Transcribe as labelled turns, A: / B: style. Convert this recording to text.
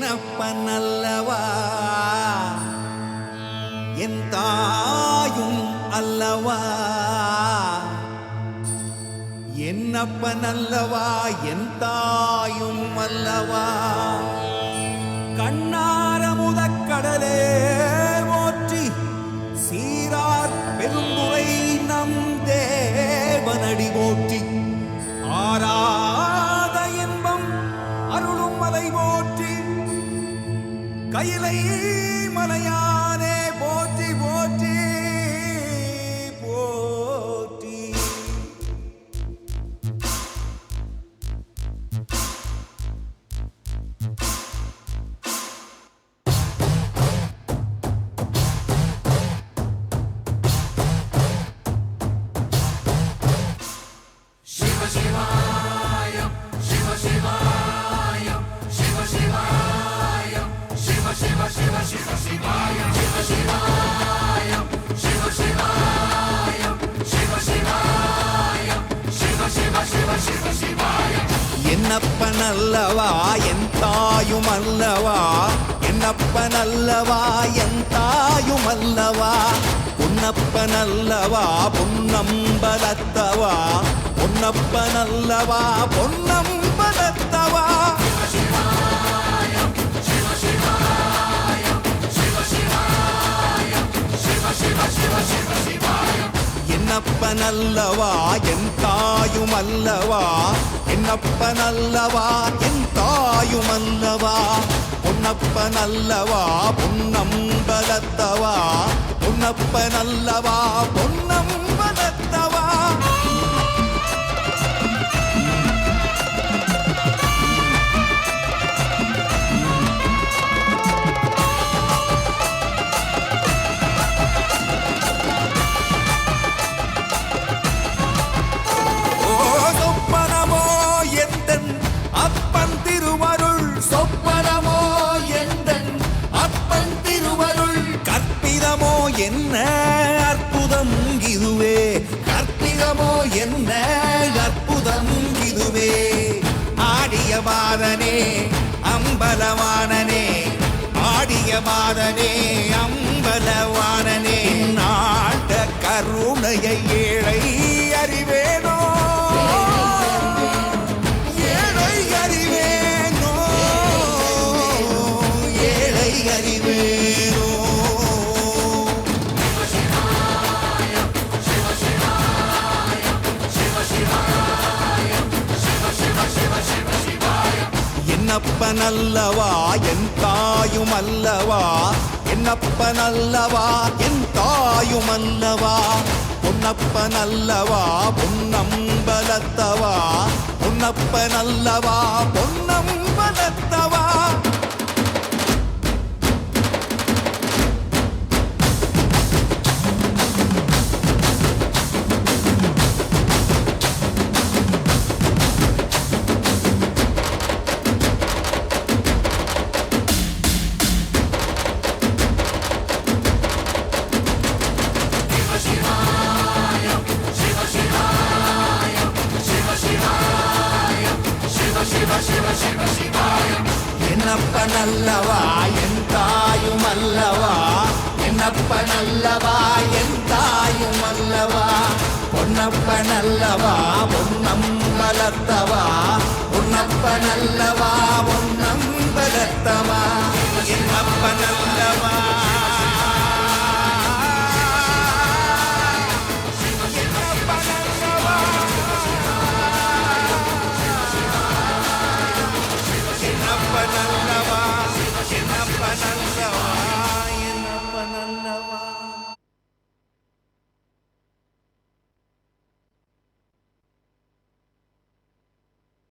A: என்னப்பனல்லவா என் தாயும் அல்லவா, என்னப்பனல்லவா என் தாயும் அல்லவா. கண்ணார முதக்கடலே போற்றி சீரார் பெருந்துரை நம் தேவனடி போற்றி. ஆராத இன்பம் அருளும் மலை போற்றி, கையிலை மலையானே போற்றி போற்றி போற்றி.
B: சிவ சிவாய சிவ சிவாய சிவ சிவாய சிவ சிவ சிவ சிவ சிவாய சிவ சிவாய சிவ சிவாய சிவ சிவாய சிவ சிவ சிவ சிவ சிவாய.
A: என்னப்பனல்லவா என் தாயும் அல்லவா, என்னப்பனல்லவா என் தாயும் அல்லவா. பொன்னப்பனல்லவா பொன்னம்பலத்தவா, பொன்னப்பனல்லவா பொன்னம்பலத்தவா. என்னப்பனல்லவா என் தாயும் அல்லவா, என்னப்பனல்லவா என் தாயும் அல்லவா. பொன்னப்பனல்லவா பொன்னம்பலத்தவா, பொன்னப்பனல்லவா பொன்னம்பலத்தவா. அப்பன் திருவருள் சொப்பனமோ எந்தன் அப்பன் திருவருள், கற்பிதமோ என்ன அற்புதம் இதுவே, கற்பிதமோ என்ன அற்புதம் இதுவே. ஆடிய மாதனே அம்பலவானனே, ஆடிய மாதனே அம்பலவானனே. நாட்ட கருணையை ஏழை அறிவேனோ, என்னப்பனல்லவா என் தாயும் அல்லவா, என்னப்பனல்லவா என் தாயும் அல்லவா. பொன்னப்பனல்லவா பொன்னம்பலத்தவா, பொன்னப்பனல்லவா பொன்னம்பலத்தவா. என்னப்பனல்லவா என் தாயும் அல்லவா, என்னப்பனல்லவா என் தாயும் அல்லவா. பொன்னப்பனல்லவா பொன்னம்பலத்தவா, பொன்னப்பனல்லவா